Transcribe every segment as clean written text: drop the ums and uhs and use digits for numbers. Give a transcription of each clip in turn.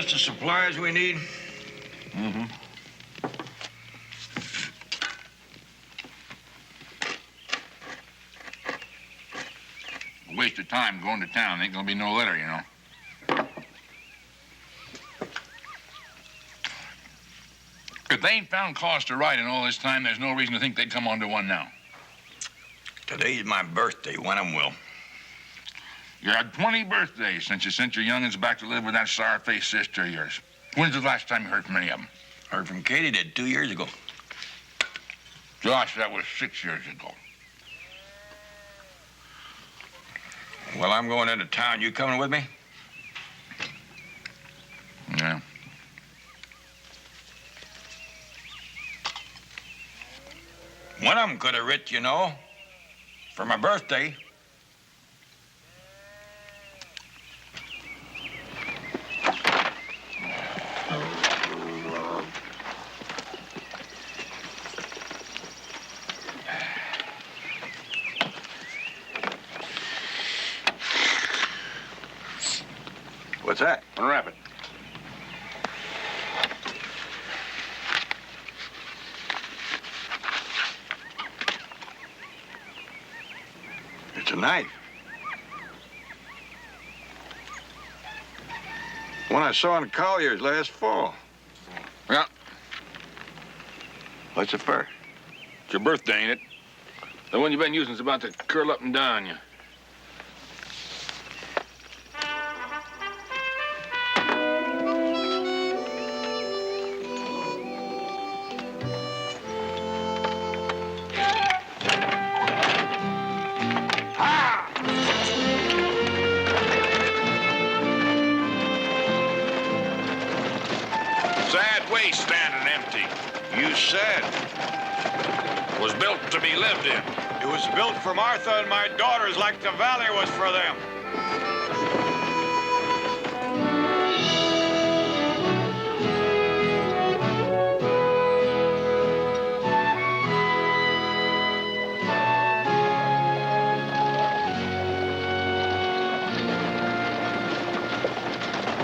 list of supplies we need? Mm-hmm. Waste of time going to town. Ain't gonna be no letter, you know. If they ain't found cause to write in all this time, there's no reason to think they'd come onto one now. Today's my birthday. When 'em will. You had 20 birthdays since you sent your young'uns back to live with that sour-faced sister of yours. When's the last time you heard from any of them? Heard from Katie did 2 years ago. Josh, that was 6 years ago. Well, I'm going into town. You coming with me? Yeah. One of 'em could have writ, you know, for my birthday. What's that? Unwrap it. It's a knife. One I saw in Collier's last fall. Yeah. What's it for? It's your birthday, ain't it? The one you've been using's about to curl up and die on you. Standing empty. You said. Was built to be lived in. It was built for Martha and my daughters like the valley was for them.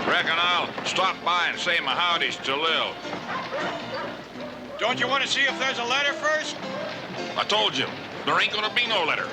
Reckon I'll stop by and say my howdies to Lil. Don't you want to see if there's a letter first? I told you, there ain't gonna be no letter.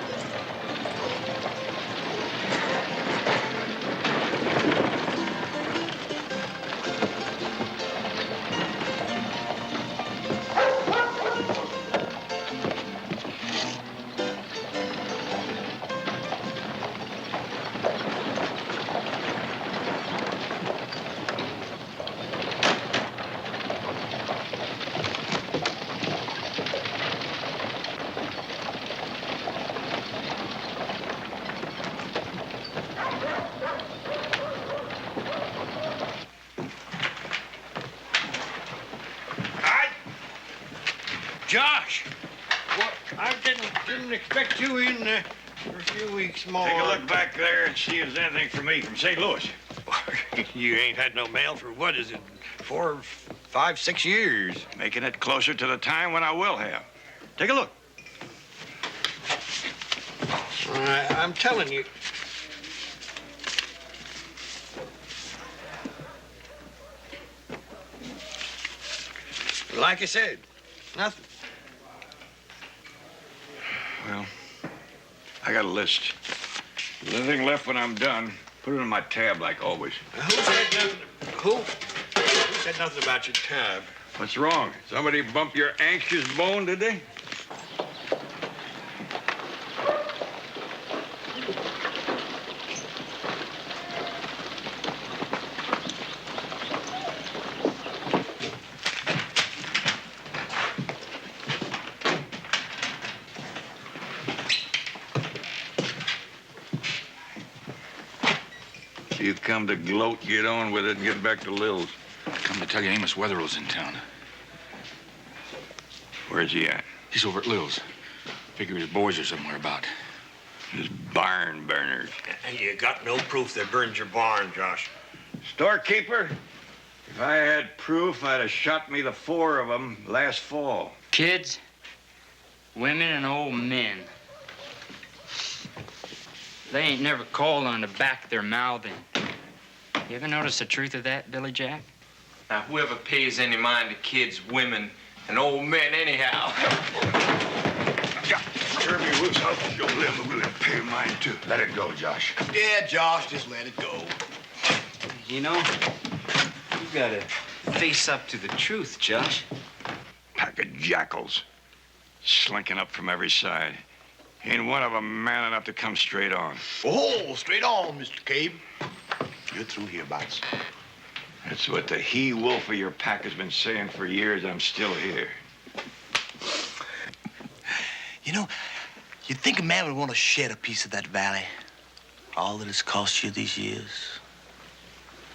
Josh! Well, I didn't expect you in for a few weeks more. Take a look back there and see if there's anything for me from St. Louis. You ain't had no mail for, what is it, 4, 5, 6 years? Making it closer to the time when I will have. Take a look. I'm telling you. Like I said, nothing. Well, I got a list. If there's anything left when I'm done, put it in my tab like always. Who said nothing about your tab? What's wrong? Somebody bump your anxious bone, did they? You come to gloat, get on with it, and get back to Lil's. Come to tell you Amos Wetherell's in town. Where's he at? He's over at Lil's. Figure his boys are somewhere about. His barn burners. You got no proof they burned your barn, Josh. Storekeeper, if I had proof, I'd have shot me the 4 of them last fall. Kids, women, and old men. They ain't never called on to back their mouthing. You ever notice the truth of that, Billy Jack? Now, whoever pays any mind to kids, women, and old men anyhow. Yeah, turn me loose. I'll show them I'm gonna pay mine, too. Let it go, Josh. Yeah, Josh, just let it go. You know, you gotta face up to the truth, Josh. Pack of jackals. Slinking up from every side. Ain't one of them man enough to come straight on. Oh, straight on, Mr. Cabe. You're through here, boss. That's what the he-wolf of your pack has been saying for years. I'm still here. You know, you'd think a man would want to shed a piece of that valley. All that it's cost you these years.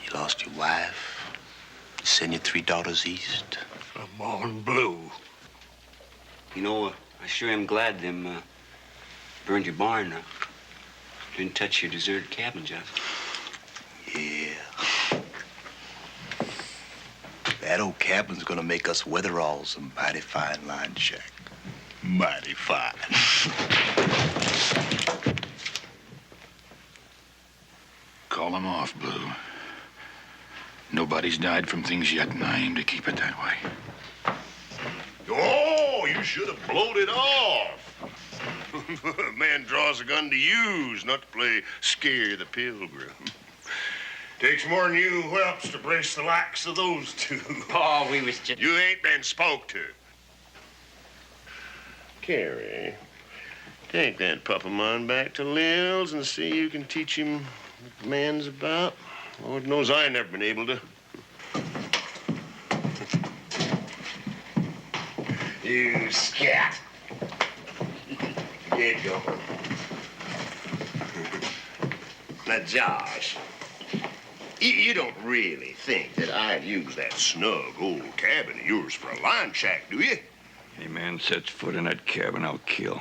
You lost your wife. You sent your 3 daughters east. I'm on blue. You know, I sure am glad them burned your barn up. Didn't touch your deserted cabin, Josh. Yeah. That old cabin's gonna make us weatheralls a mighty fine line shack. Mighty fine. Call him off, Blue. Nobody's died from things yet, and I aim to keep it that way. Oh, you should have blowed it off. A man draws a gun to use, not to play scare the pilgrim. Takes more than you whelps to brace the likes of those two. Oh, we was just... You ain't been spoke to. Carrie, take that pup of mine back to Lil's and see you can teach him what the man's about. Lord knows I never been able to. You scat. Get going. Now, Josh, you don't really think that I'd use that snug old cabin of yours for a line shack, do you? Any man sets foot in that cabin, I'll kill.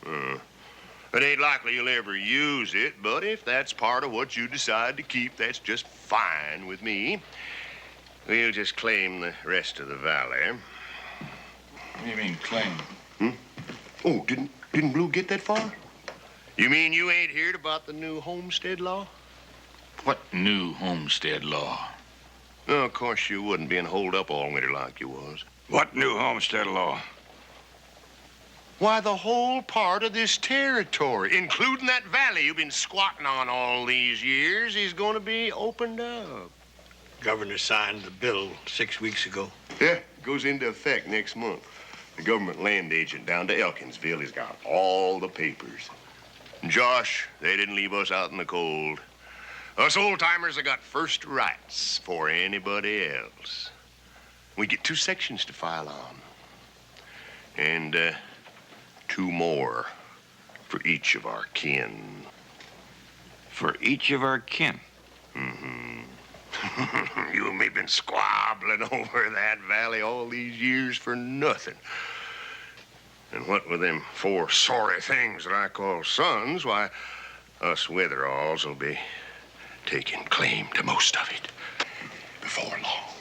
It ain't likely you'll ever use it, but if that's part of what you decide to keep, that's just fine with me. We'll just claim the rest of the valley. What do you mean, claim? Oh, didn't Blue get that far? You mean you ain't heard about the new homestead law? What new homestead law? No, of course you wouldn't, being holed up all winter like you was. What new homestead law? Why, the whole part of this territory, including that valley you've been squatting on all these years, is going to be opened up. Governor signed the bill 6 weeks ago. Yeah, it goes into effect next month. The government land agent down to Elkinsville has got all the papers. And Josh, they didn't leave us out in the cold. Us old-timers have got first rights for anybody else. We get 2 sections to file on. And, 2 more for each of our kin. For each of our kin? You and me been squabbling over that valley all these years for nothing. And what with them 4 sorry things that I call sons, why, us Witheralls will be taking claim to most of it before long.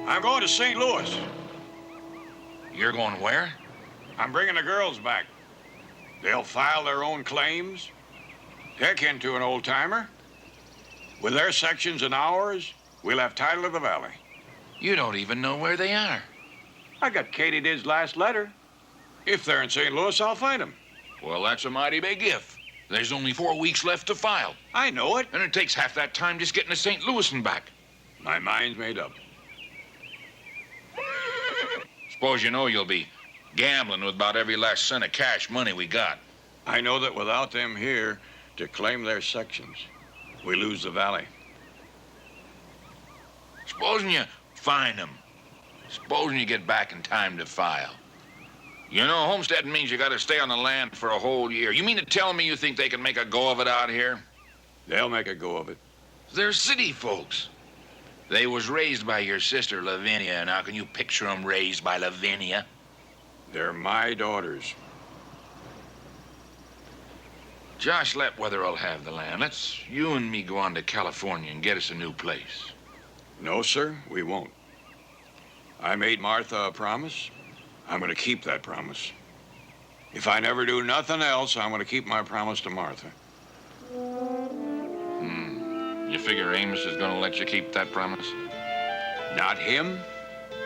I'm going to St. Louis. You're going where? I'm bringing the girls back. They'll file their own claims. They're kin to an old-timer. With their sections and ours, we'll have title of the valley. You don't even know where they are. I got Katydid's last letter. If they're in St. Louis, I'll find them. Well, that's a mighty big if. There's only 4 weeks left to file. I know it. And it takes half that time just getting to St. Louis and back. My mind's made up. Suppose you know you'll be gambling with about every last cent of cash money we got. I know that without them here to claim their sections, we lose the valley. Supposing you find them. Supposing you get back in time to file. You know, homesteading means you got to stay on the land for a whole year. You mean to tell me you think they can make a go of it out here? They'll make a go of it. They're city folks. They was raised by your sister, Lavinia, and how can you picture them raised by Lavinia? They're my daughters. Josh Letweather will have the land. Let's you and me go on to California and get us a new place. No, sir, we won't. I made Martha a promise. I'm going to keep that promise. If I never do nothing else, I'm going to keep my promise to Martha. You figure Amos is going to let you keep that promise? Not him,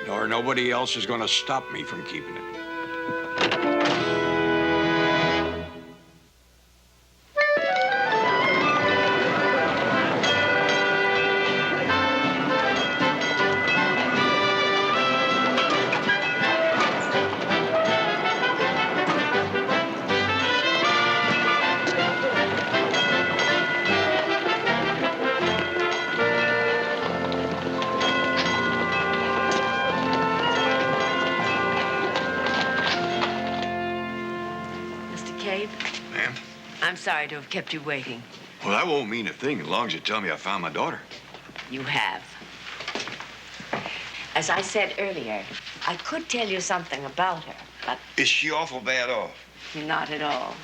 nor nobody else is going to stop me from keeping it. I'm sorry to have kept you waiting. Well, that won't mean a thing as long as you tell me I found my daughter. You have. As I said earlier, I could tell you something about her, but Is she awful bad off? not at all.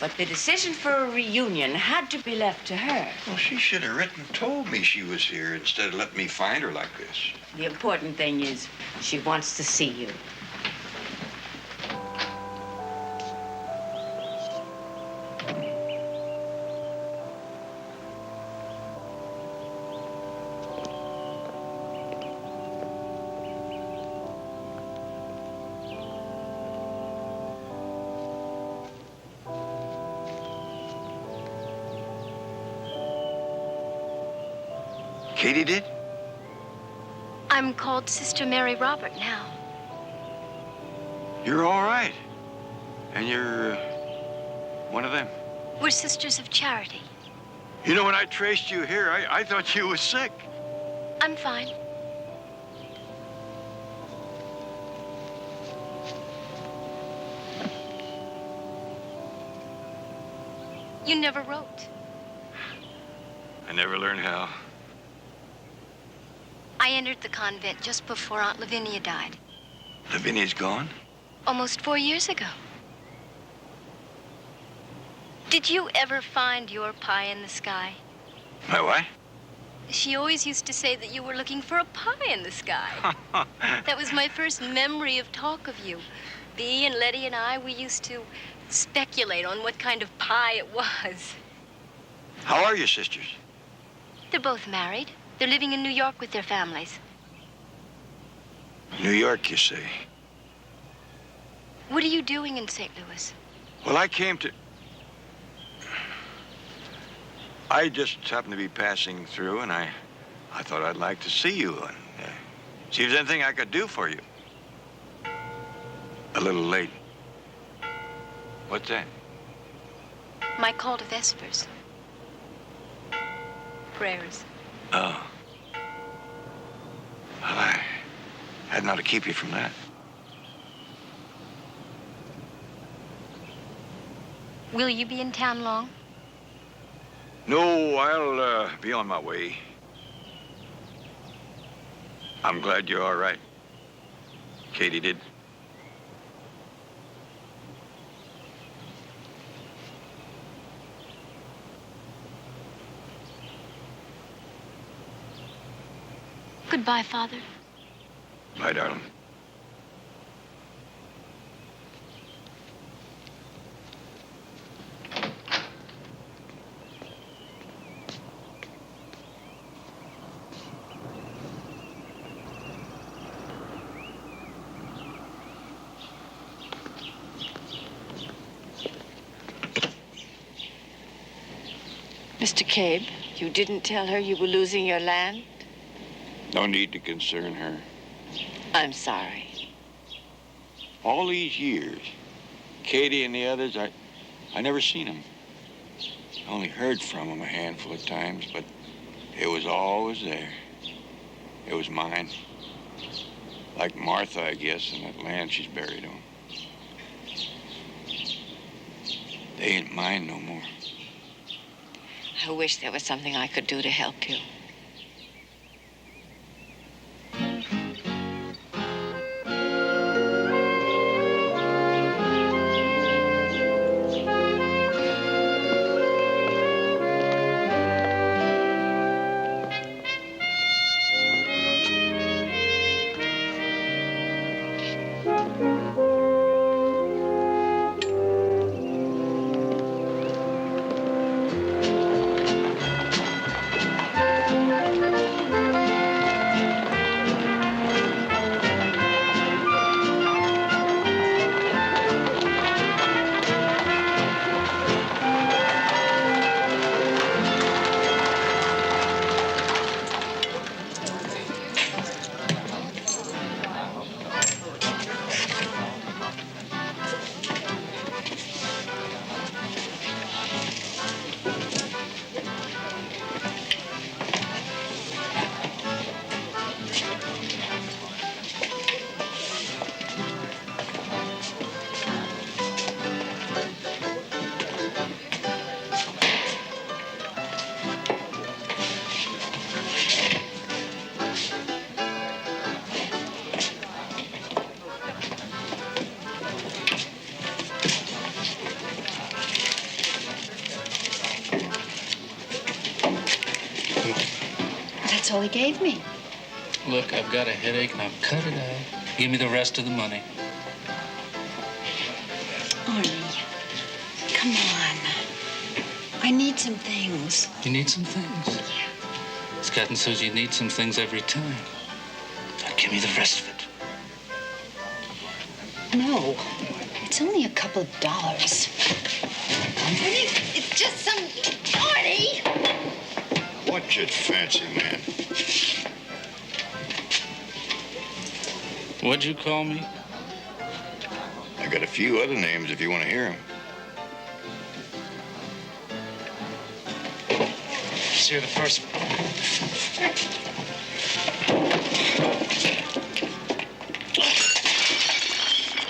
But the decision for a reunion had to be left to her. Well, she should have written and told me she was here instead of letting me find her like this. The important thing is she wants to see you. Katie did? I'm called Sister Mary Robert now. You're all right. And you're one of them. We're Sisters of Charity. You know, when I traced you here, I thought you was sick. I'm fine. You never wrote. I never learned how. I entered the convent just before Aunt Lavinia died. Lavinia's gone? Almost 4 years ago. Did you ever find your pie in the sky? My what? She always used to say that you were looking for a pie in the sky. That was my first memory of talk of you. Bea and Letty and I, we used to speculate on what kind of pie it was. How are your sisters? They're both married. They're living in New York with their families. New York, you say? What are you doing in St. Louis? Well, I came to... I just happened to be passing through, and I thought I'd like to see you and see if there's anything I could do for you. A little late. What's that? My call to Vespers. Prayers. Oh. Well, I hadn't ought to keep you from that. Will you be in town long? No, I'll be on my way. I'm glad you're all right. Katie did. Goodbye, Father. Bye, darling. Mr. Cabe, you didn't tell her you were losing your land? No need to concern her. I'm sorry. All these years, Katie and the others, I never seen them. I only heard from them a handful of times, but it was always there. It was mine. Like Martha, I guess, and that land she's buried on. They ain't mine no more. I wish there was something I could do to help you. That's all he gave me. Look, I've got a headache and I've cut it out. Give me the rest of the money. Arnie, come on. I need some things. You need some things? Scotton says you need some things every time. Now give me the rest of it. No, it's only a couple of dollars. It's just some... Arnie! What's it fancy, man? What'd you call me? I got a few other names if you want to hear them. Let's hear the first one.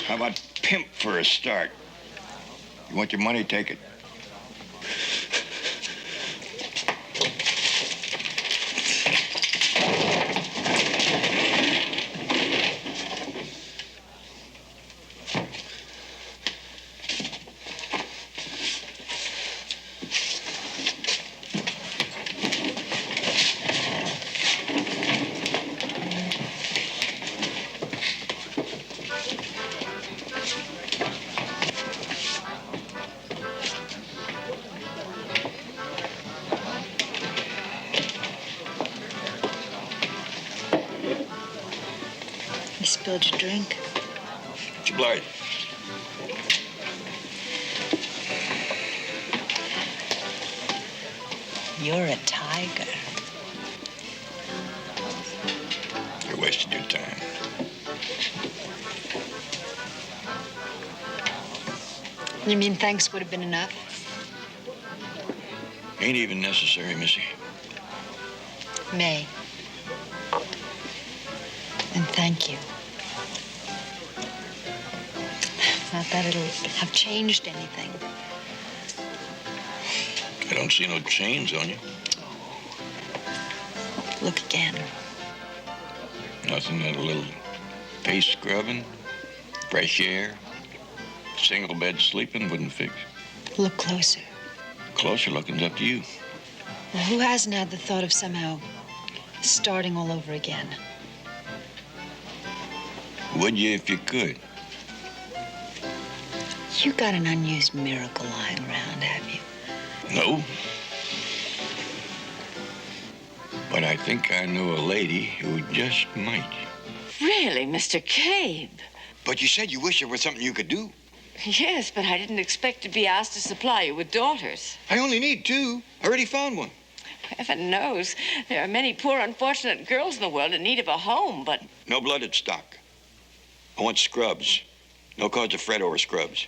How about pimp for a start? You want your money, take it. You spilled your drink. What's your blight? You're a tiger. You're wasting your time. You mean thanks would have been enough? Ain't even necessary, Missy. May. And thank you. Not that it'll have changed anything. I don't see no chains on you. Look again. Nothing that a little pace scrubbing, fresh air, single bed sleeping wouldn't fix. Look closer. Closer looking's up to you. Well, who hasn't had the thought of somehow starting all over again? Would you if you could? You got an unused miracle lying around, have you? No. But I think I know a lady who just might. Really, Mr. Cabe? But you said you wish there was something you could do. Yes, but I didn't expect to be asked to supply you with daughters. I only need 2. I already found one. Heaven knows there are many poor, unfortunate girls in the world in need of a home, but... No blooded stock. I want scrubs. No cause to fret over scrubs.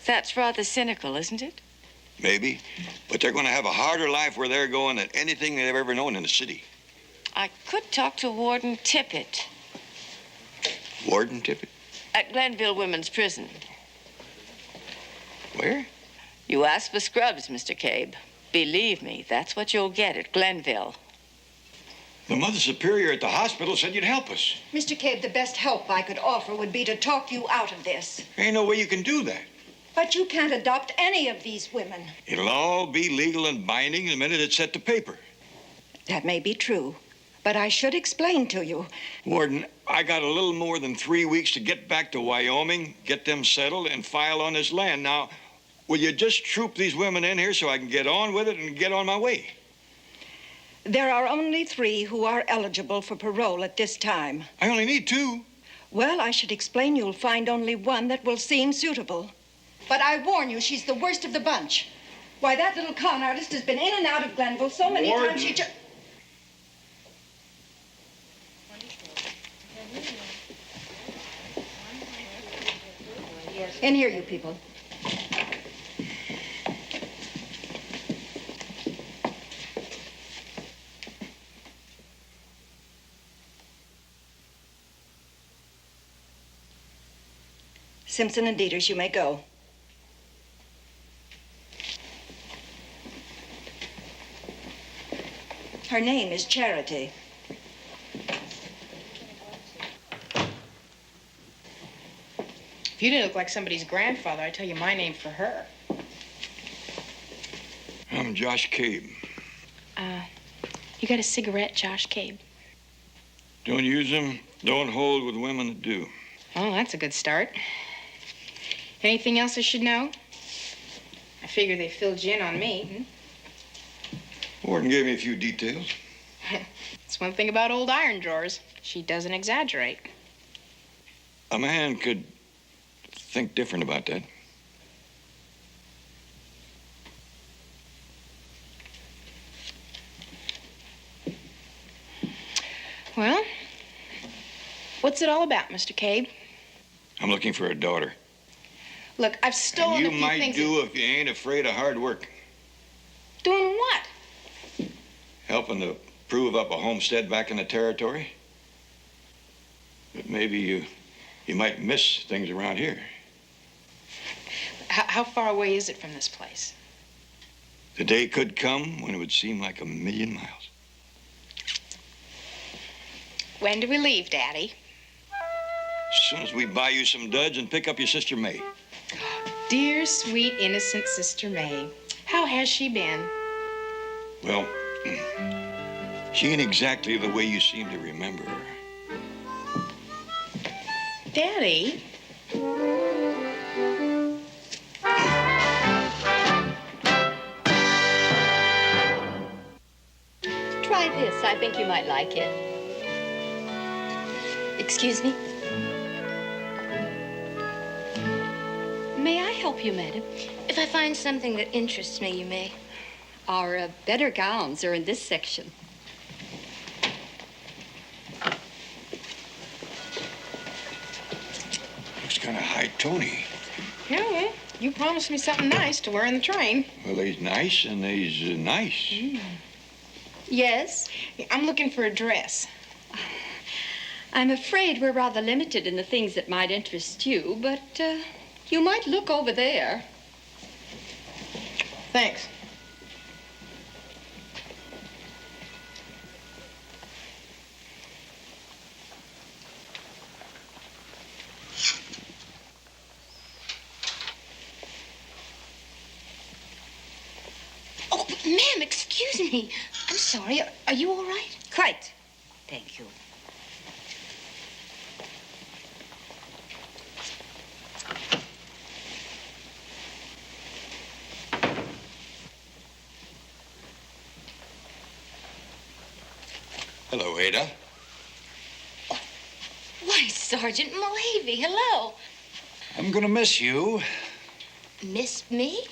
That's rather cynical, isn't it? Maybe. But they're going to have a harder life where they're going than anything they've ever known in the city. I could talk to Warden Tippett. Warden Tippett? At Glenville Women's Prison. Where? You asked for scrubs, Mr. Cabe. Believe me, that's what you'll get at Glenville. The Mother Superior at the hospital said you'd help us. Mr. Cabe, the best help I could offer would be to talk you out of this. Ain't no way you can do that. But you can't adopt any of these women. It'll all be legal and binding the minute it's set to paper. That may be true, but I should explain to you. Warden, I got a little more than 3 weeks to get back to Wyoming, get them settled, and file on this land. Now, will you just troop these women in here so I can get on with it and get on my way? There are only 3 who are eligible for parole at this time. I only need 2. Well, I should explain you'll find only one that will seem suitable. But I warn you, she's the worst of the bunch. Why, that little con artist has been in and out of Glenville so many times she just... In here, you people. Simpson and Dieters, you may go. Her name is Charity. If you didn't look like somebody's grandfather, I'd tell you my name for her. I'm Josh Cabe. You got a cigarette, Josh Cabe? Don't use them, don't hold with women that do. Oh, that's a good start. Anything else I should know? I figure they filled you in on me. Warden gave me a few details. That's one thing about old iron drawers. She doesn't exaggerate. A man could think different about that. Well, what's it all about, Mr. Cabe? I'm looking for a daughter. Look, I've stolen a few might things. do if you ain't afraid of hard work. Doing what? Helping to prove up a homestead back in the territory. But maybe you might miss things around here. How far away is it from this place? The day could come when it would seem like 1,000,000 miles. When do we leave, Daddy? As soon as we buy you some duds and pick up your sister May. Dear, sweet, innocent Sister May. How has she been? Well, she ain't exactly the way you seem to remember her. Daddy? Try this. I think you might like it. Excuse me? May I help you, madam? If I find something that interests me, you may. Our better gowns are in this section. Looks kind of high-tony. Yeah, well, you promised me something nice to wear on the train. Well, they's nice and they's nice. Yes? I'm looking for a dress. I'm afraid we're rather limited in the things that might interest you, but you might look over there. Thanks. Oh, ma'am, excuse me. I'm sorry. Are you all right? Quite. Thank you. Hello, Ada. Why, Sergeant Mulhavey, hello. I'm gonna miss you. Miss me?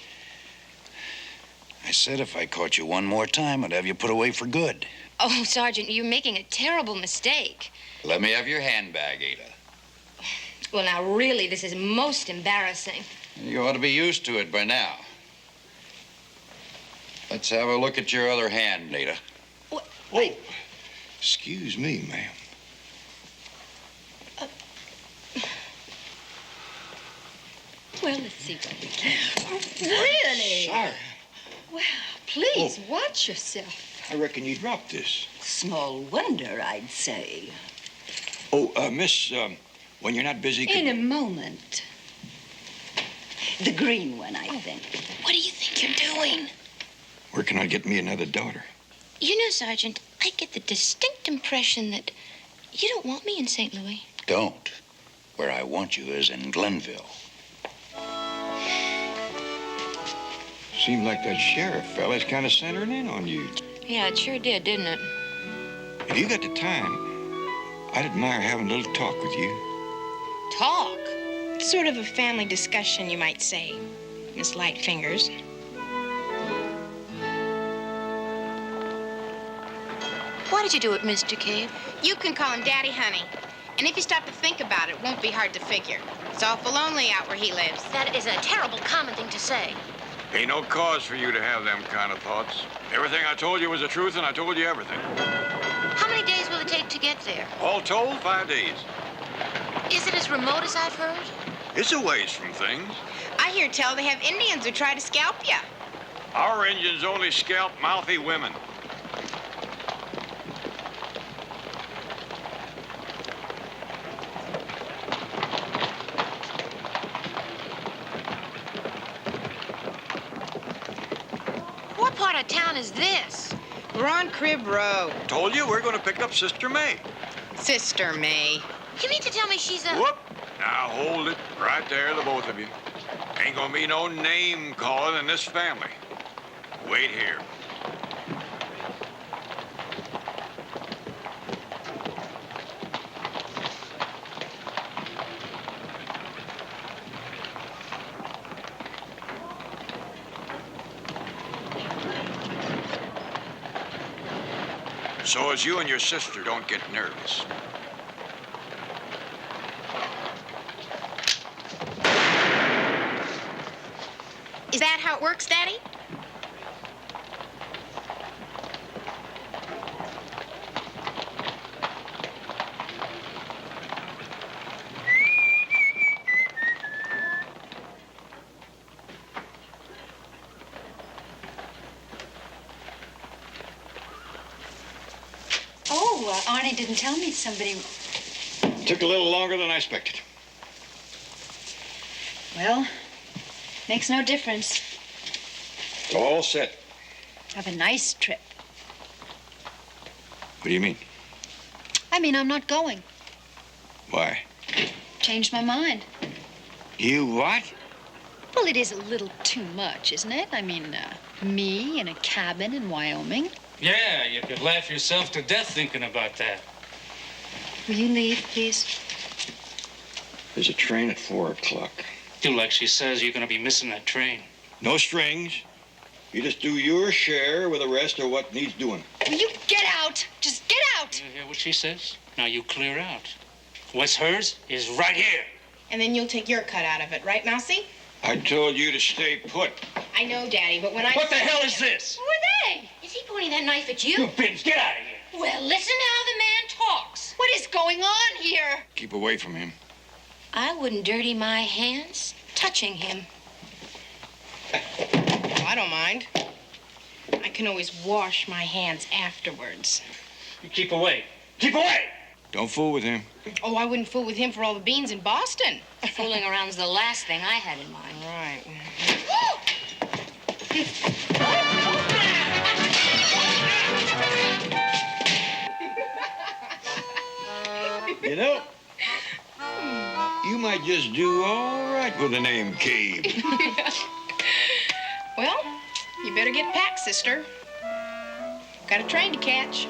I said if I caught you one more time, I'd have you put away for good. Oh, Sergeant, you're making a terrible mistake. Let me have your handbag, Ada. Well, now, really, this is most embarrassing. You ought to be used to it by now. Let's have a look at your other hand, Ada. What? Oh, excuse me, ma'am. Well, let's see what we can. Oh, really? Sorry. Well, please, watch yourself. I reckon you dropped this. Small wonder, I'd say. Oh, miss, when you're not busy... In a moment. The green one, I think. What do you think you're doing? Where can I get me another daughter? You know, Sergeant, I get the distinct impression that you don't want me in St. Louis. Don't. Where I want you is in Glenville. Seemed like that sheriff fella's kind of centering in on you. Yeah, it sure did, didn't it? If you got the time, I'd admire having a little talk with you. Talk? Sort of a family discussion, you might say, Miss Lightfingers. Why did you do it, Mr. Cabe? You can call him Daddy Honey. And if you stop to think about it, it won't be hard to figure. It's awful lonely out where he lives. That is a terrible common thing to say. Ain't no cause for you to have them kind of thoughts. Everything I told you was the truth, and I told you everything. How many days will it take to get there? All told, 5 days. Is it as remote as I've heard? It's a ways from things. I hear tell they have Indians who try to scalp you. Our Indians only scalp mouthy women. What part of town is this? We're on Crib Road. Told you we're going to pick up Sister May. Sister May. You mean to tell me she's a... Whoop! Now hold it right there, the both of you. Ain't gonna be no name calling in this family. Wait here. So as you and your sister don't get nervous. Is that how it works, Daddy? Oh, Arnie didn't tell me somebody... Took a little longer than I expected. Well, makes no difference. It's all set. Have a nice trip. What do you mean? I mean, I'm not going. Why? Changed my mind. You what? Well, it is a little too much, isn't it? I mean, me in a cabin in Wyoming. Yeah, you could laugh yourself to death thinking about that. Will you leave, please? There's a train at 4 o'clock. Do like she says, you're gonna be missing that train. No strings. You just do your share with the rest of what needs doing. Will you get out? Just get out! You hear what she says? Now you clear out. What's hers is right here. And then you'll take your cut out of it, right, Mousy? I told you to stay put. I know, Daddy, but when I... What the hell is this? Who are they? Is he pointing that knife at you? You bins, get out of here. Well, listen how the man talks. What is going on here? Keep away from him. I wouldn't dirty my hands touching him. Oh, I don't mind. I can always wash my hands afterwards. You keep away. Keep away! Don't fool with him. Oh, I wouldn't fool with him for all the beans in Boston. Fooling around's the last thing I had in mind. Right. You know, you might just do all right with the name Cabe. Well, you better get packed, sister. Got a train to catch.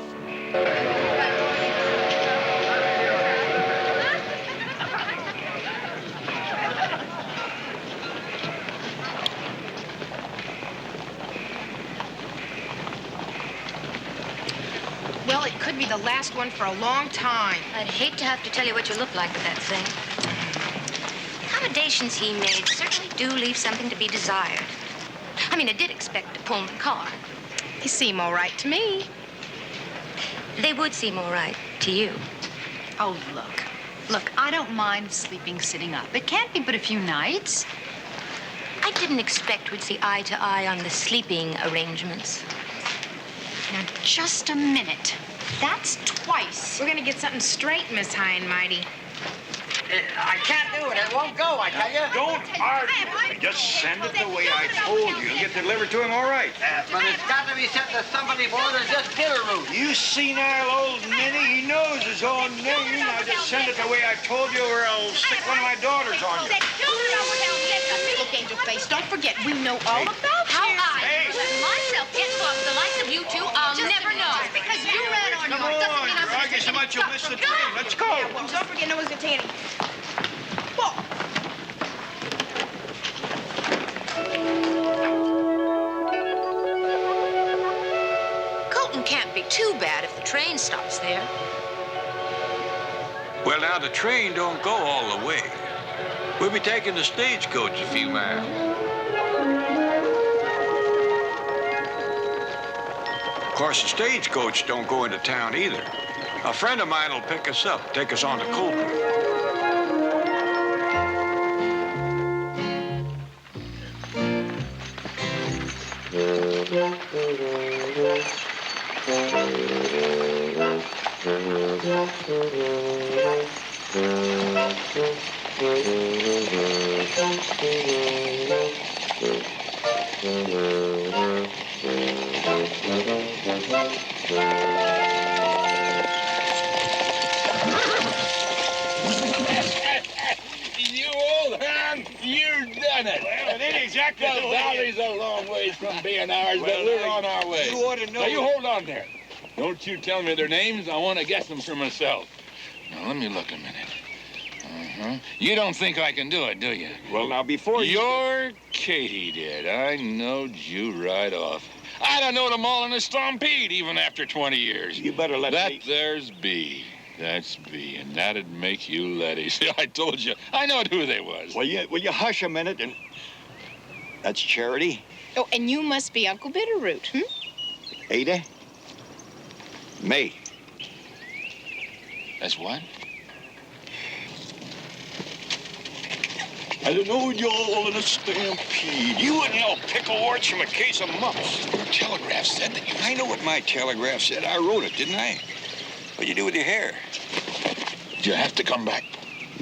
the last one for a long time. I'd hate to have to tell you what you look like with that thing. Accommodations he made certainly do leave something to be desired. I mean, I did expect a Pullman car. They seem all right to me. They would seem all right to you. Oh, look. Look, I don't mind sleeping sitting up. It can't be but a few nights. I didn't expect we'd see eye to eye on the sleeping arrangements. Now, just a minute. That's twice. We're gonna get something straight, Miss High and Mighty. I can't do it. It won't go, I tell you. Don't argue. Just send it the way I told you. It'll get delivered to him all right. But it's got to be sent to somebody more than just Bitterroot. You senile old ninny, he knows his own name. Now just send it the way I told you or I'll stick one of my daughters on you. Look, Angel Face, don't forget, we know all about How you. I let myself get close to the likes of you two, I'll never know. Just because you ran on Come yours doesn't on, mean I'm you're arguing so much you'll miss the train. Let's go. Yeah, well, don't forget no one's gonna take any. Whoa. Colton can't be too bad if the train stops there. Well, now the train don't go all the way. We'll be taking the stagecoach a few miles. Of course, the stagecoach don't go into town either. A friend of mine will pick us up, take us on to Colton. You old hand, you've done it. Well, it ain't exactly the valley's a long ways from being ours, but we're on our way. You ought to know. Now, you hold on there. Don't you tell me their names. I want to guess them for myself. Now, let me look a minute. You don't think I can do it, do you? Well, now, before you... You're Katydid. I knowed you right off. I'd have known them all in a stampede, even after 20 years. You better let me... There's B. That's B, and that'd make you Letty. See, I told you. I knowed who they was. Will you hush a minute and... That's Charity. Oh, and you must be Uncle Bitterroot, Ada? May. That's what? I knowed you all in a stampede. You wouldn't know pickle warts from a case of mumps. Your telegraph said that you... I know what my telegraph said. I wrote it, didn't I? What'd you do with your hair? Did you have to come back?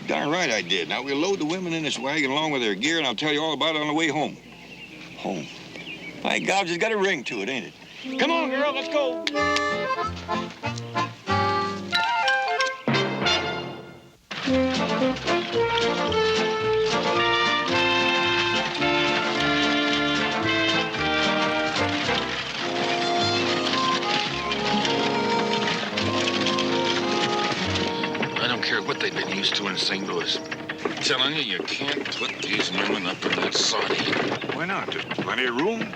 Darn right I did. Now, we'll load the women in this wagon along with their gear, and I'll tell you all about it on the way home. Home? My gobs, it's got a ring to it, ain't it? Come on, girl, let's go. I don't care what they've been used to in St. Louis. I'm telling you, you can't put these women up in that sod heap. Why not? There's plenty of room.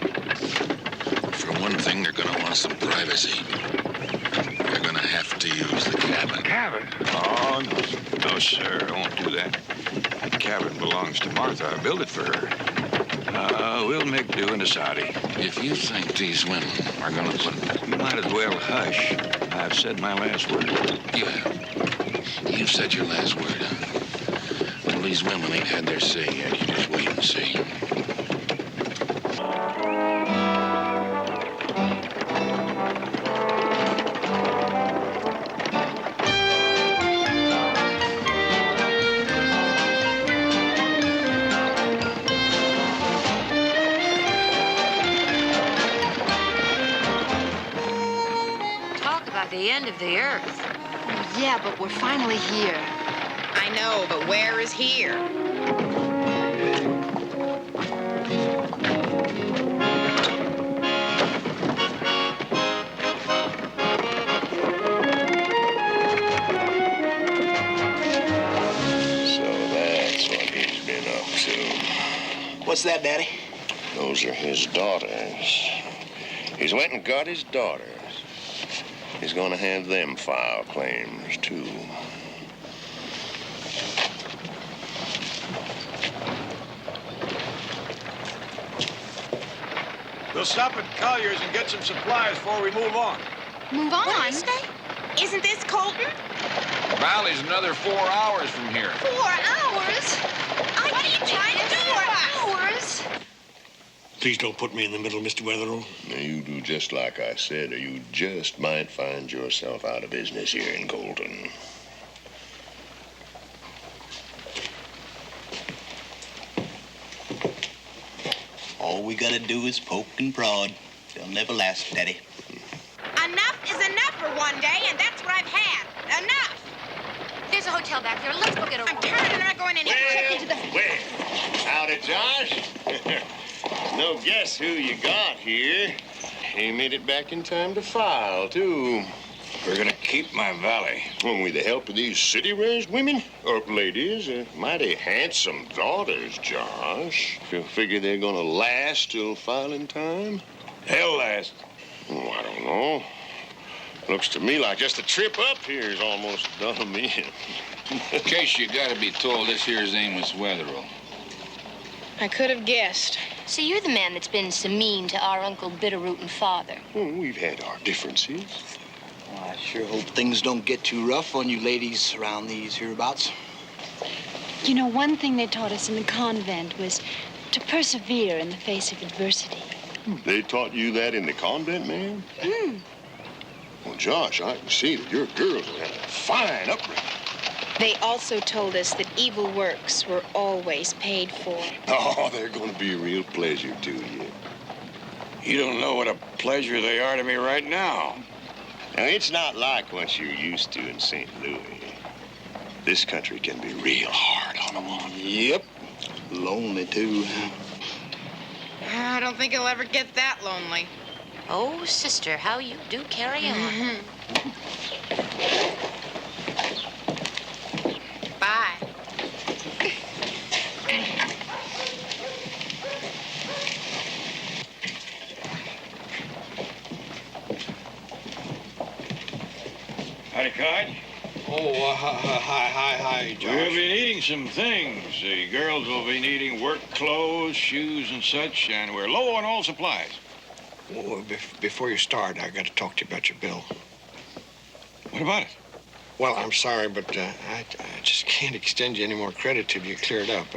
For one thing, they're gonna want some privacy. They're gonna have to use the cabin. Cabin? Oh, no. No, sir. I won't do that. That cabin belongs to Martha. I built it for her. We'll make do in the Saudi. If you think these women are gonna put... You might as well hush. I've said my last word. You have. You've said your last word, huh? Well, these women ain't had their say yet. You just wait and see. The end of the earth. Yeah, but we're finally here. I know, but where is here? So that's what he's been up to. What's that, Daddy? Those are his daughters. He's went and got his daughters. is gonna have them file claims, too. We'll stop at Collier's and get some supplies before we move on. Move on? What is that? Isn't this Colton? Valley's another 4 hours from here. 4 hours? What are you trying to do? 4 hours? Please don't put me in the middle, Mr. Wetherell. Now, you do just like I said, or you just might find yourself out of business here in Colton. All we gotta do is poke and prod. They'll never last, Daddy. Enough is enough for one day, and that's what I've had. Enough! There's a hotel back there. Let's go get a room. I'm turning and not going in here. Well, howdy, Josh. No, guess who you got here? He made it back in time to file, too. We're gonna keep my valley. Well, with the help of these city-raised women, or ladies, mighty handsome daughters, Josh. You figure they're gonna last till filing time? They'll last. Oh, I don't know. Looks to me like just the trip up here is almost done them in. In case you gotta be told, this here's Amos Wetherell. I could have guessed. So you're the man that's been so mean to our Uncle Bitterroot and father. Well, we've had our differences. Well, I sure hope things don't get too rough on you ladies around these hereabouts. You know, one thing they taught us in the convent was to persevere in the face of adversity. They taught you that in the convent, ma'am? Well, Josh, I can see that your girls will have a fine upbringing. They also told us that evil works were always paid for. Oh, they're going to be a real pleasure to you. You don't know what a pleasure they are to me right now. Now, it's not like what you're used to in St. Louis. This country can be real hard on a woman. Yep. Lonely, too. I don't think he'll ever get that lonely. Oh, sister, how you do carry on. Bye. Howdy, Cod. Oh, hi, Josh. We'll be needing some things. The girls will be needing work clothes, shoes, and such, and we're low on all supplies. Oh, before you start, I got to talk to you about your bill. What about it? Well, I'm sorry, but I just can't extend you any more credit till you clear it up.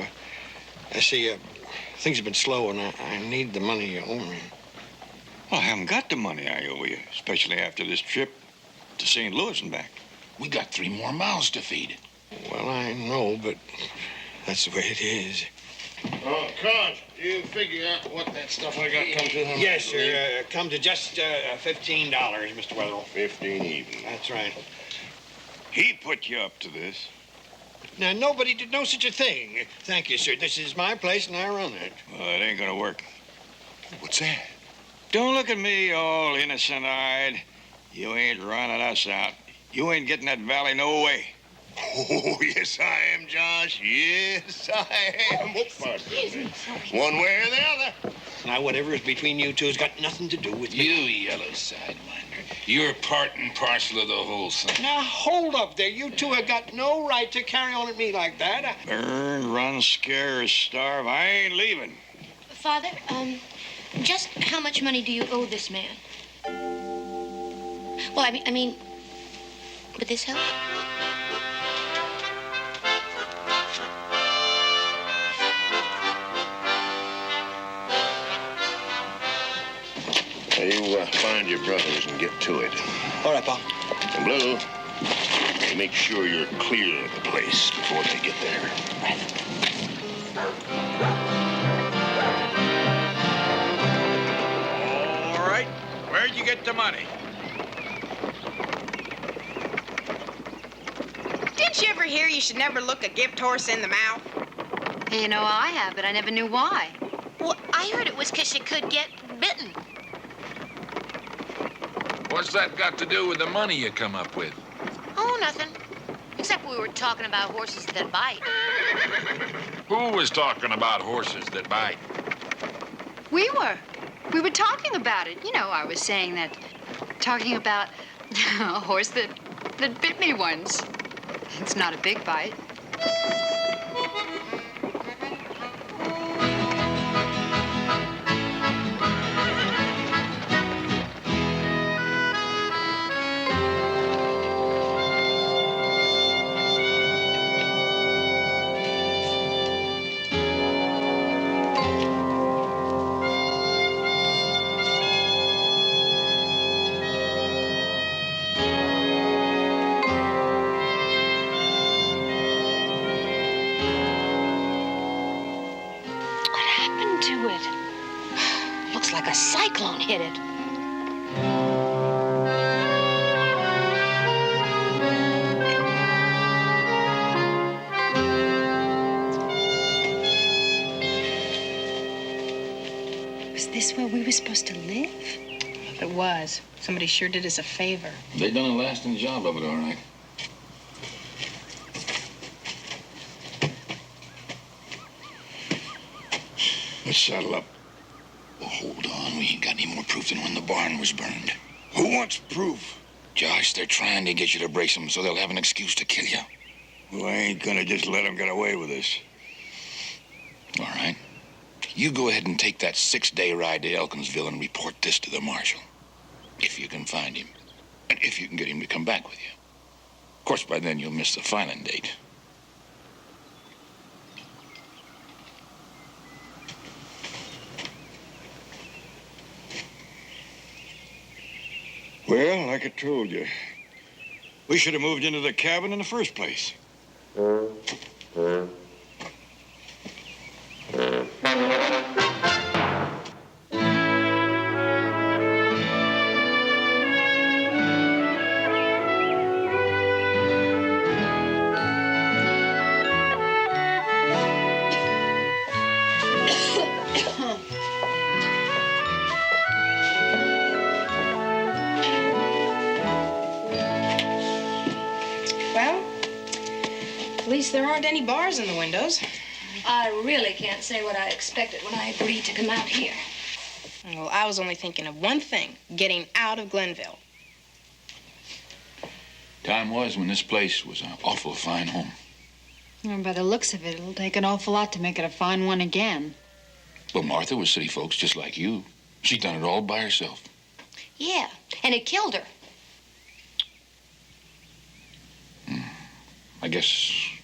I see things have been slow, and I need the money you owe me. Well, I haven't got the money I owe you, especially after this trip to St. Louis and back. We got 3 more mouths to feed. Well, I know, but that's the way it is. Oh, Con, you figure out what that stuff I got come to them? Yes, sir. Come to just $15, Mr. Wetherell. 15 even. That's right. He put you up to this. Now, nobody did no such a thing. Thank you, sir. This is my place, and I run it. Well, it ain't gonna work. What's that? Don't look at me all innocent-eyed. You ain't running us out. You ain't getting that valley no way. Oh, yes, I am, Josh. Yes, I am. One way or the other. Now, whatever is between you two has got nothing to do with You me. yellow sidewinder. You're part and parcel of the whole thing. Now, hold up there. You two have got no right to carry on at me like that. Burn, run, scare, or starve. I ain't leaving. Father, just how much money do you owe this man? Well, I mean, would this help? You find your brothers and get to it. All right, Pa. And Blue, make sure you're clear of the place before they get there. All right. Where'd you get the money? Didn't you ever hear you should never look a gift horse in the mouth? You know, I have, but I never knew why. Well, I heard it was because you could get bitten. What's that got to do with the money you come up with? Oh, nothing. Except we were talking about horses that bite. Who was talking about horses that bite? We were talking about it. You know, I was saying that, talking about A horse that bit me once. It's not a big bite. Looks like a cyclone hit it. Was this where we were supposed to live? If it was, somebody sure did us a favor. They done a lasting job of it, all right. Let's saddle up. Well, hold on. We ain't got any more proof than when the barn was burned. Who wants proof? Josh, they're trying to get you to brace them so they'll have an excuse to kill you. Well, I ain't gonna just let them get away with this. All right. You go ahead and take that 6-day ride to Elkinsville and report this to the marshal. If you can find him. And if you can get him to come back with you. Of course, by then you'll miss the filing date. Well, like I told you, we should have moved into the cabin in the first place. At least there aren't any bars in the windows. I really can't say what I expected when I agreed to come out here. Well, I was only thinking of one thing, getting out of Glenville. Time was when this place was an awful fine home. And by the looks of it, it'll take an awful lot to make it a fine one again. Well, Martha was city folks just like you. She done it all by herself. Yeah, and it killed her. I guess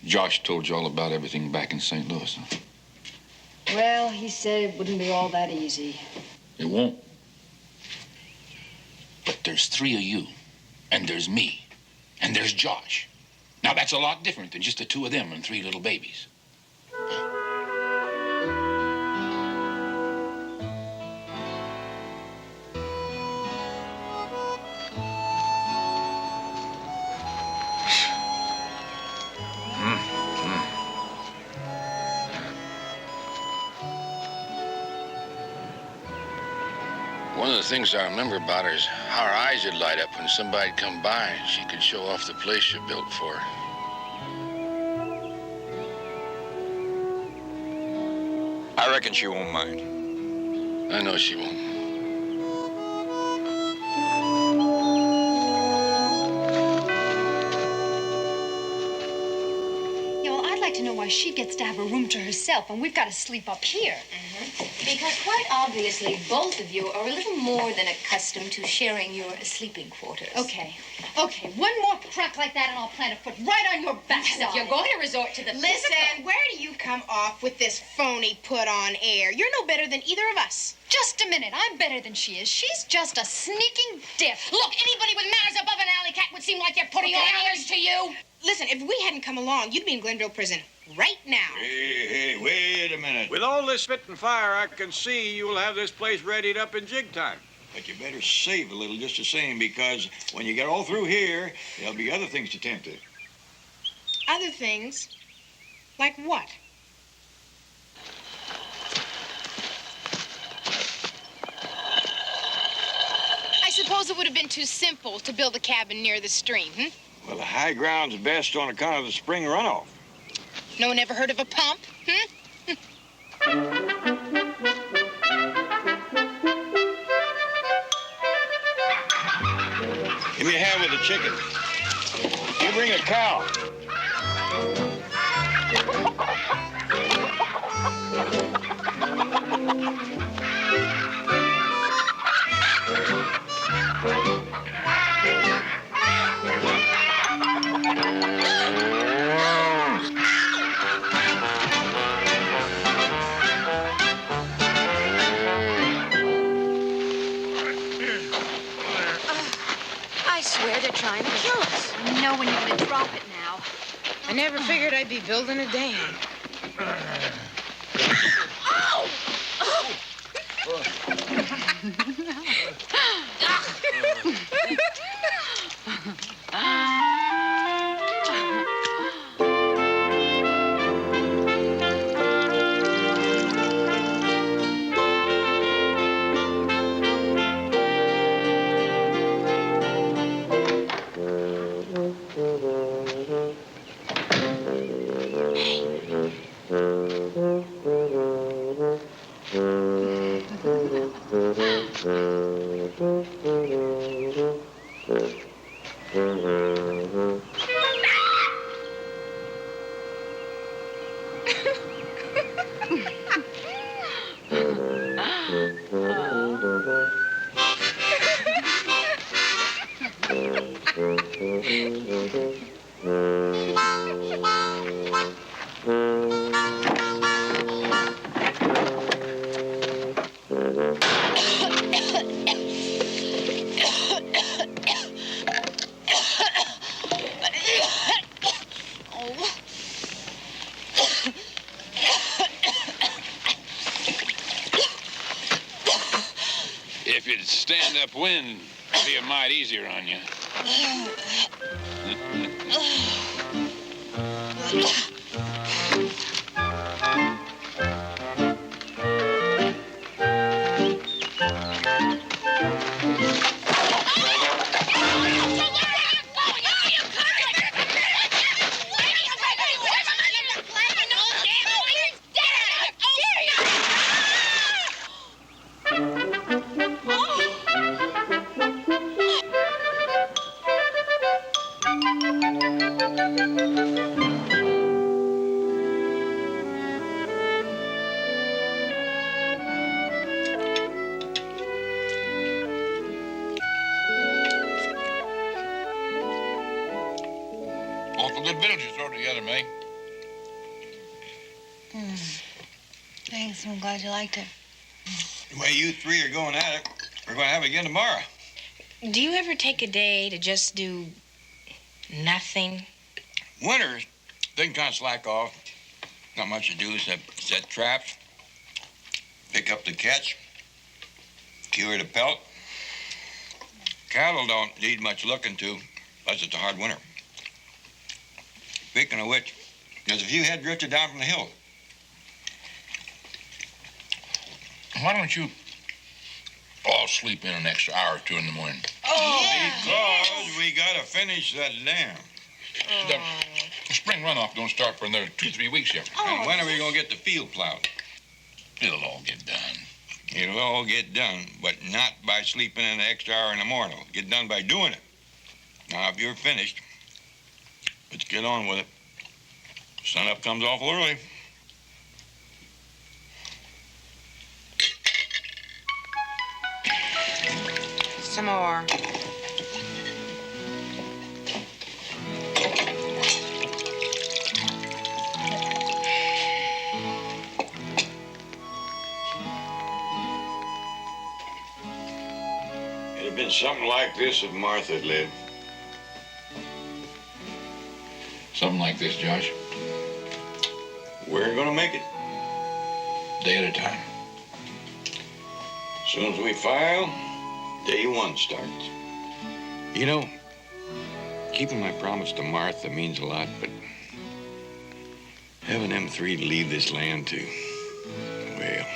Josh told you all about everything back in St. Louis, huh? Well, he said it wouldn't be all that easy. It won't. But there's 3 of you, and there's me, and there's Josh. Now, that's a lot different than just the 2 of them and 3 little babies. One of the things I remember about her is how her eyes would light up when somebody'd come by and she could show off the place she built for her. I reckon she won't mind. I know she won't. Yeah, well, I'd like to know why she gets to have a room to herself and we've got to sleep up here. Because quite obviously, both of you are a little more than accustomed to sharing your sleeping quarters. Okay, one more crack like that and I'll plant a foot right on your backside. If you're going to resort to the Listen, where do you come off with this phony put-on air? You're no better than either of us. Just a minute, I'm better than she is. She's just a sneaking diff. Look, anybody with manners above an alley cat would seem like they're putting on airs to you. Listen, if we hadn't come along, you'd be in Glenville prison right now. Hey, wait a minute. With all this spit and fire, I can see you'll have this place readied up in jig time. But you better save a little just the same, because when you get all through here, there'll be other things to tempt it. Other things? Like what? I suppose it would have been too simple to build a cabin near the stream, Well, the high ground's best on account of the spring runoff. No one ever heard of a pump, Give me a hand with the chickens. You bring a cow. I swear they're trying to kill us. I know when you're gonna drop it now. I never figured I'd be building a dam. If you'd stand upwind, it'd be a mite easier on you. Awful good victuals you throw together, May. Thanks. I'm glad you liked it. The way you three are going at it, we're going to have it again tomorrow. Do you ever take a day to just do nothing? Winters, they can kind of slack off. Not much to do except set traps, pick up the catch, cure the pelt. Cattle don't need much looking to, unless it's a hard winter. Speaking of which, there's a few head drifted down from the hill. Why don't you all sleep in an extra hour or two in the morning? Oh, because we got to finish that dam. The spring runoff don't start for another 2-3 weeks yet. And when are we going to get the field plowed? It'll all get done. It'll all get done, but not by sleeping in an extra hour in the morning. It'll get done by doing it. Now, if you're finished, let's get on with it. Sunup comes awful early. Some more. It'd have been something like this if Martha had lived. Something like this, Josh. We're gonna make it. Day at a time. As soon as we file, day one starts. You know, keeping my promise to Martha means a lot, but having them three to leave this land to, well.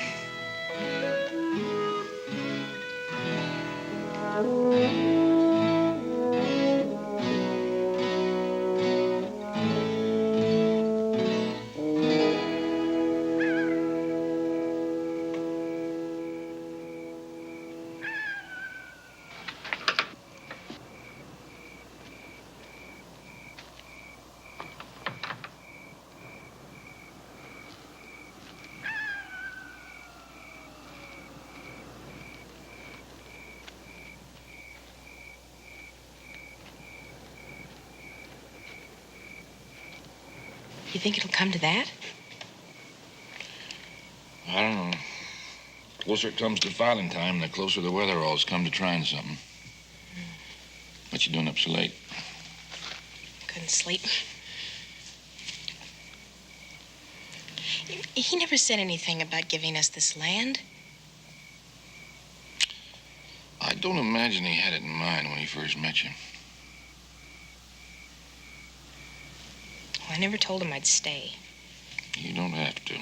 You think it'll come to that? I don't know. The closer it comes to filing time, the closer the weatheralls come to trying something. What you doing up so late? Couldn't sleep. He never said anything about giving us this land. I don't imagine he had it in mind when he first met you. Well, I never told him I'd stay. You don't have to.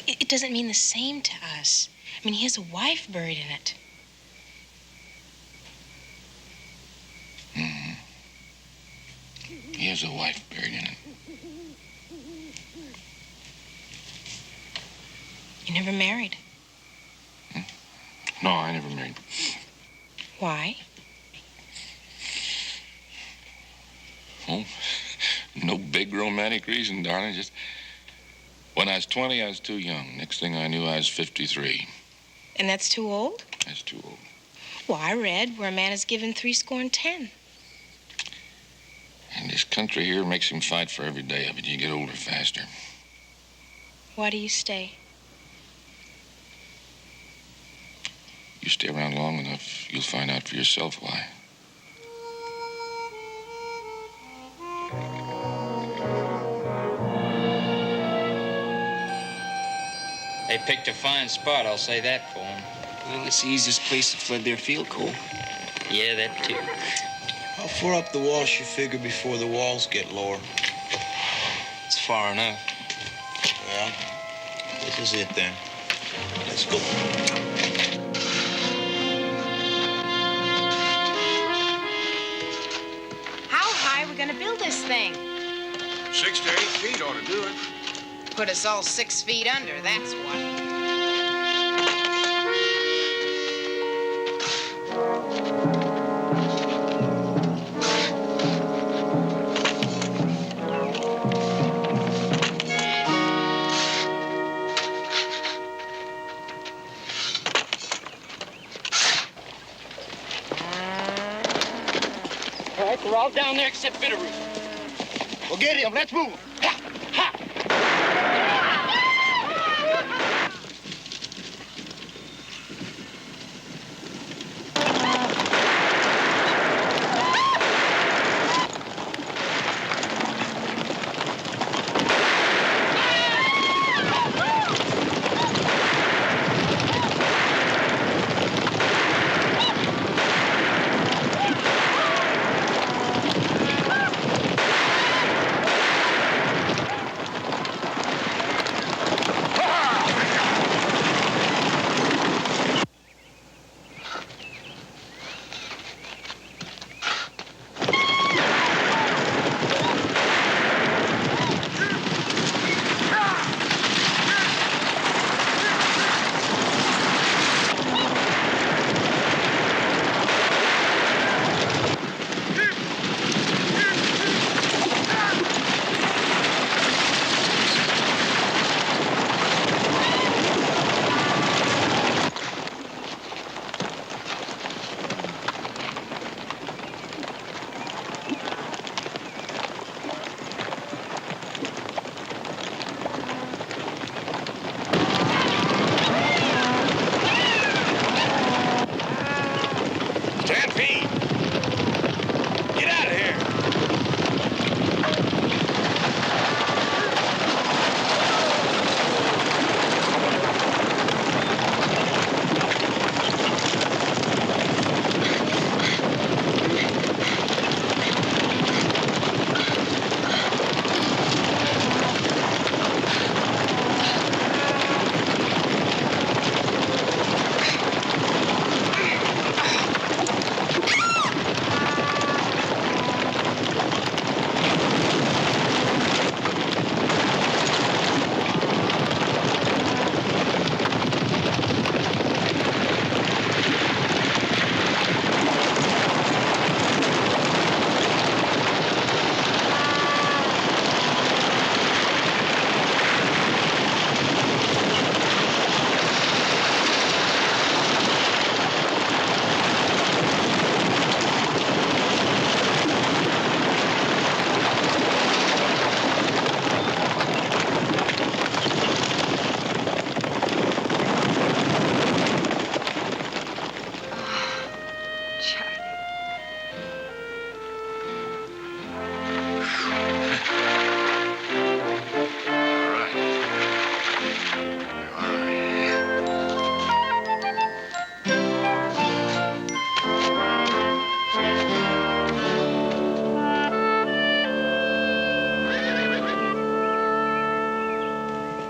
It doesn't mean the same to us. I mean, he has a wife buried in it. Mm-hmm. He has a wife buried in it. You never married. No, I never married. Why? Oh, no big romantic reason, darling. Just when I was 20, I was too young. Next thing I knew, I was 53. And that's too old? That's too old. Well, I read where a man is given 70. And this country here makes him fight for every day of it. You get older faster. Why do you stay? You stay around long enough, you'll find out for yourself why. They picked a fine spot, I'll say that for them. Well, it's the easiest place to flood their field, Cole. Yeah, that too. How far up the walls you figure before the walls get lower? It's far enough. Well, this is it then. Let's go. How high are we gonna build this thing? 6 to 8 feet ought to do it. Put us all 6 feet under, that's what. All right, they're all down there except Bitterroot. Well, get him. Let's move.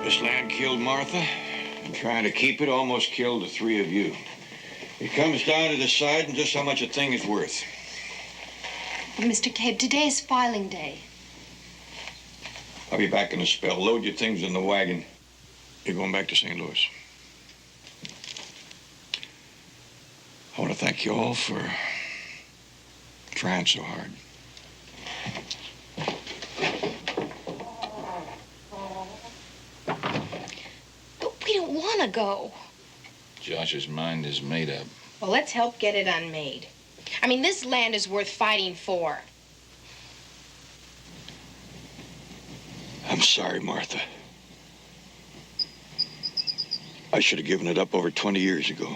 This land killed Martha, and trying to keep it almost killed the three of you. It comes down to deciding just how much a thing is worth. Mr. Cabe, today is filing day. I'll be back in a spell. Load your things in the wagon. You're going back to St. Louis. I want to thank you all for trying so hard. But we don't want to go. Josh's mind is made up. Well, let's help get it unmade. I mean, this land is worth fighting for. I'm sorry, Martha. I should have given it up over 20 years ago.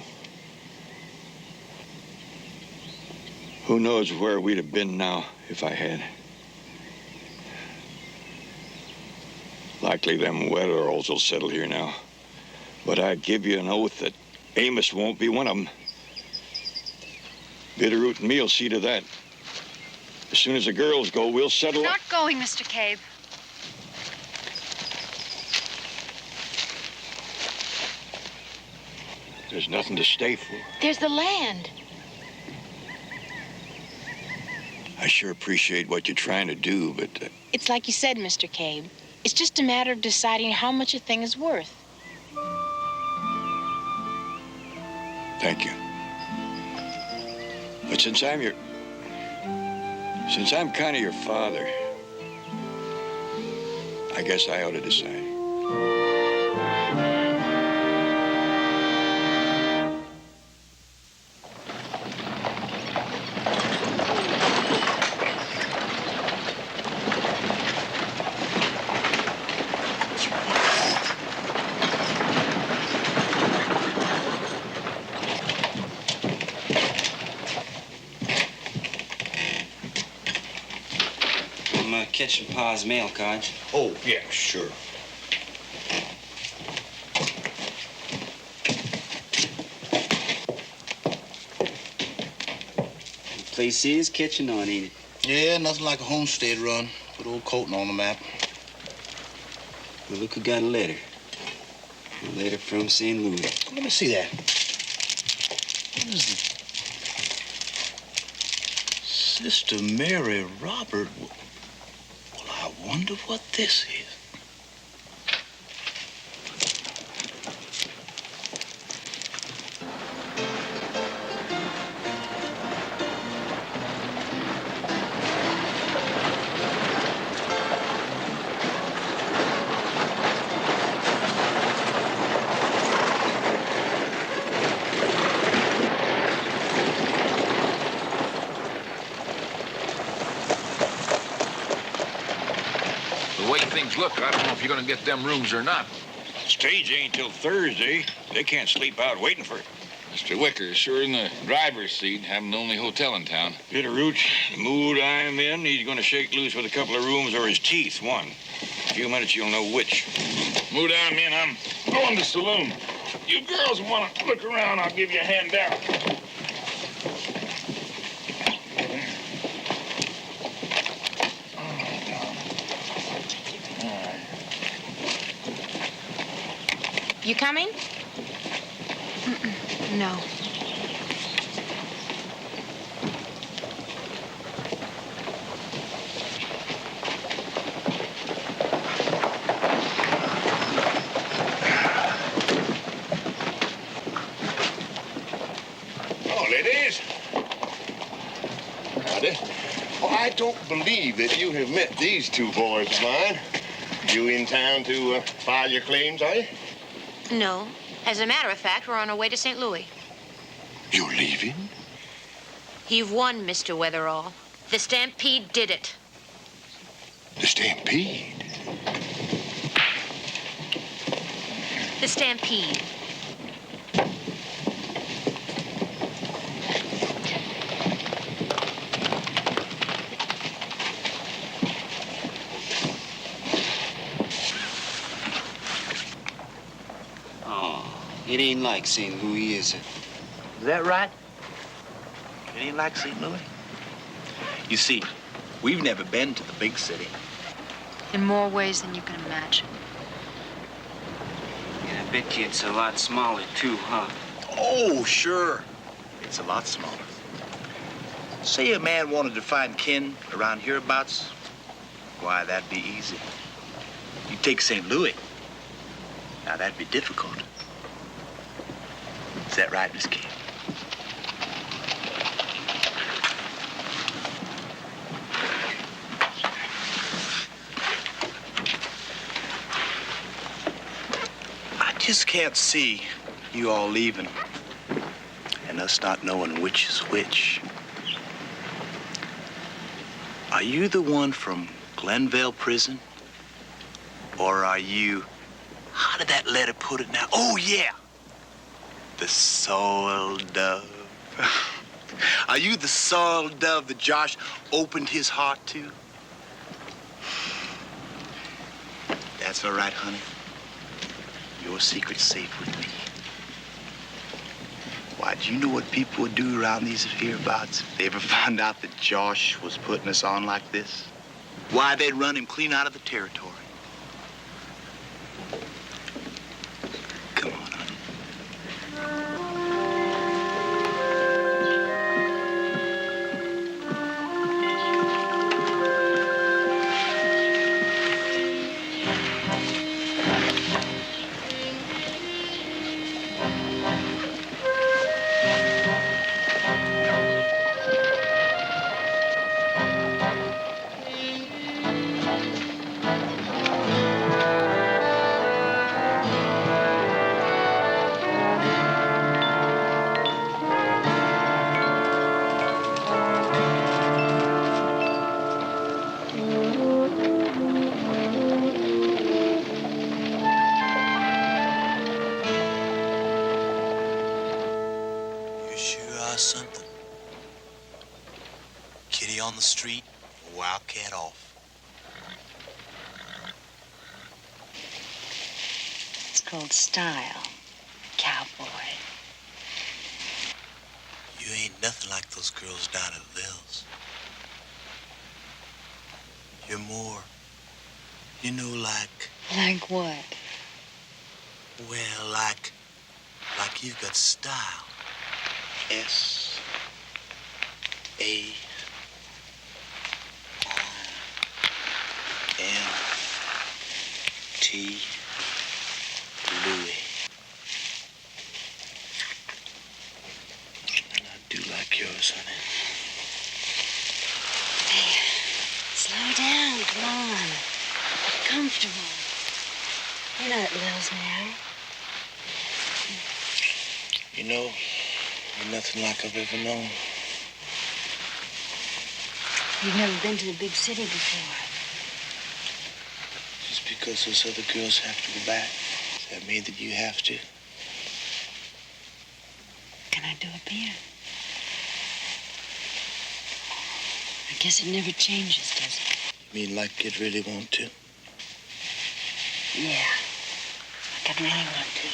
Who knows where we'd have been now if I had. Likely them Wetteralls will settle here now. But I give you an oath that Amos won't be one of them. Bitterroot and me will see to that. As soon as the girls go, we'll settle Not going, Mr. Cabe. There's nothing to stay for. There's the land. I sure appreciate what you're trying to do, but... It's like you said, Mr. Cabe. It's just a matter of deciding how much a thing is worth. Thank you. But since I'm kind of your father, I guess I ought to decide. Catching Pa's mail cards. Oh, yeah, sure. The place is catching on, ain't it? Yeah, nothing like a homestead run. Put old Colton on the map. Well, look who got a letter. A letter from St. Louis. Let me see that. What is it? Sister Mary Robert. I wonder what this is. Look, I don't know if you're gonna get them rooms or not. Stage ain't till Thursday. They can't sleep out waiting for it. Mr. Wicker's sure in the driver's seat, having the only hotel in town. Bitterroot, the mood I'm in, he's gonna shake loose with a couple of rooms or his teeth, one. In a few minutes, you'll know which. Mood I'm in, I'm going to the saloon. You girls want to look around, I'll give you a hand down. You coming? No. Oh, ladies. Howdy. Oh, I don't believe that you have met these two boys of mine. You in town to file your claims, are you? No. As a matter of fact, we're on our way to St. Louis. You're leaving? You've won, Mr. Wetherall. The stampede did it. The stampede? The stampede. It ain't like St. Louis, is it? Is that right? It ain't like St. Louis? You see, we've never been to the big city. In more ways than you can imagine. bet you it's a lot smaller, too, huh? Oh, sure. It's a lot smaller. Say a man wanted to find kin around hereabouts. Why, that'd be easy. You take St. Louis. Now, that'd be difficult. Is that right, Miss Cabe? I just can't see you all leaving and us not knowing which is which. Are you the one from Glenvale Prison? Or are you, how did that letter put it now? Oh, yeah, the soiled dove. Are you the soiled dove that Josh opened his heart to? That's all right, honey. Your secret's safe with me. Why, do you know what people would do around these hereabouts if they ever found out that Josh was putting us on like this? Why, they'd run him clean out of the territory. Come on, honey. Something. Kitty on the street, wildcat off. It's called style, cowboy. You ain't nothing like those girls down at Lil's. You're more, you know, like... Like what? Well, like you've got style. S-A-I-L-E. Louis. And I do like yours, honey. Hey, slow down, come on. Get comfortable. You're not at Lil's now. You know, you're nothing like I've ever known. You've never been to the big city before. Just because those other girls have to go back, does that mean that you have to? Can I do a beer? I guess it never changes, does it? You mean like you'd really want to? Yeah, like I'd really want to.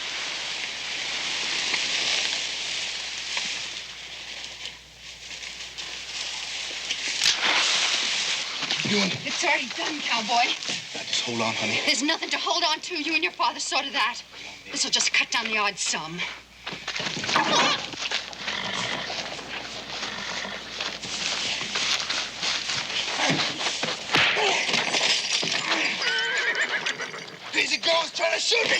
Doing? It's already done, cowboy. Now, just hold on, honey. There's nothing to hold on to. You and your father saw to that. This'll just cut down the odd sum. Crazy girl's trying to shoot me!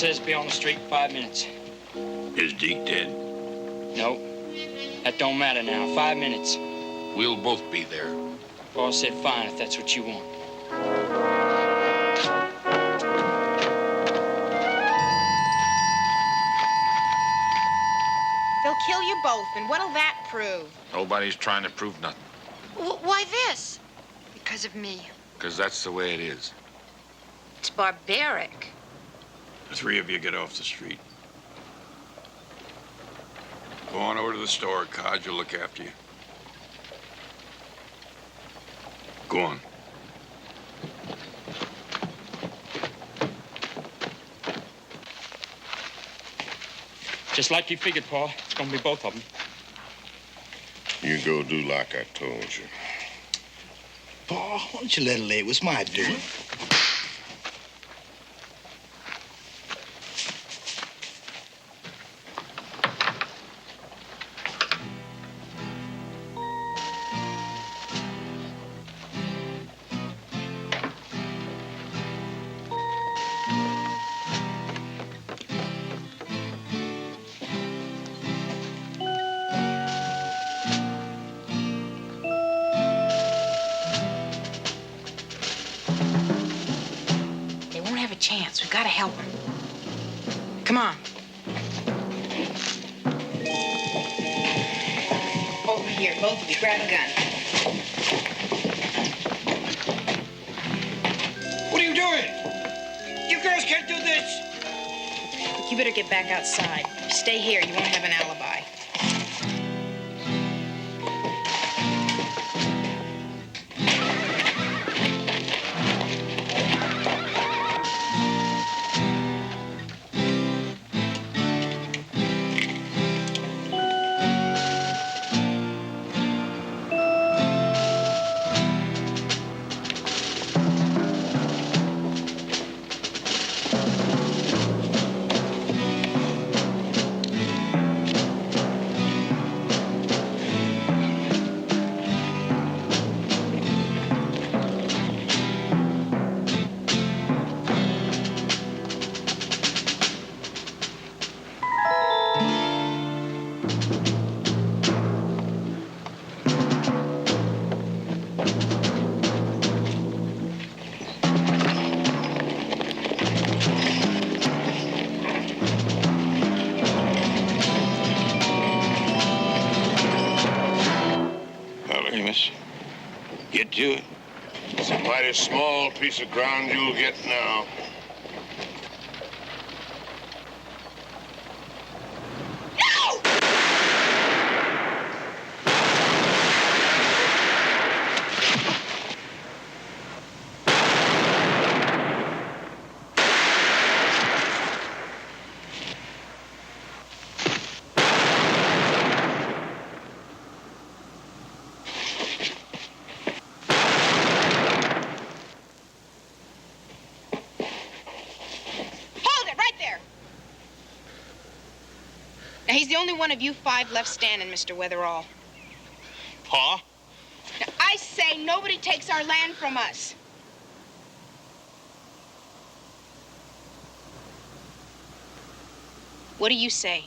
says be on the street in 5 minutes. Is Deke dead? No. That don't matter now. 5 minutes. We'll both be there. Boss said fine if that's what you want. They'll kill you both, and what'll that prove? Nobody's trying to prove nothing. Why this? Because of me. Because that's the way it is. It's barbaric. The three of you get off the street. Go on over to the store. Codge will look after you. Go on. Just like you figured, Pa. It's gonna be both of them. You go do like I told you. Pa, why don't you let her lay? It was my doing. Chance. We've got to help him. Come on. Over here, both of you. Grab a gun. What are you doing? You girls can't do this. Look, you better get back outside. Stay here. You won't have an alibi. Get to it. It's a mighty small piece of ground you'll get now. Now, he's the only one of you five left standing, Mr. Weatherall. Pa? Now, I say nobody takes our land from us. What do you say?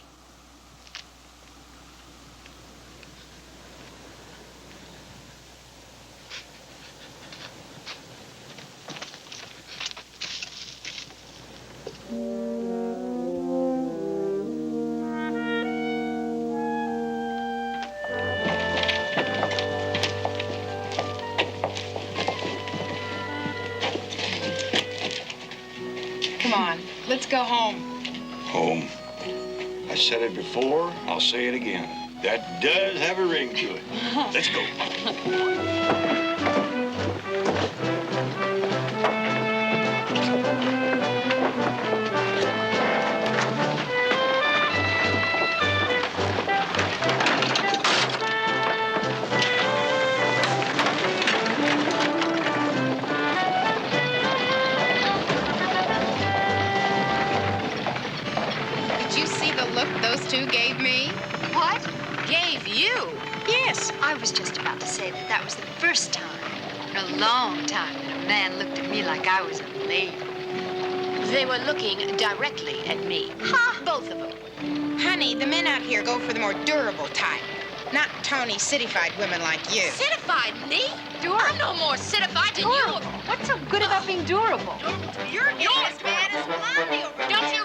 Come on, let's go home. Home. I said it before, I'll say it again. That does have a ring to it. Let's go. Those two gave me? What? Gave you? Yes. I was just about to say that that was the first time in a long time that a man looked at me like I was a lady. They were looking directly at me. Ha! Both of them. Honey, the men out here go for the more durable type. Not Tony citified women like you. Citified? Me? I'm no more citified than you. What's so good about being durable? You're yours, man. It's blondie over. Don't you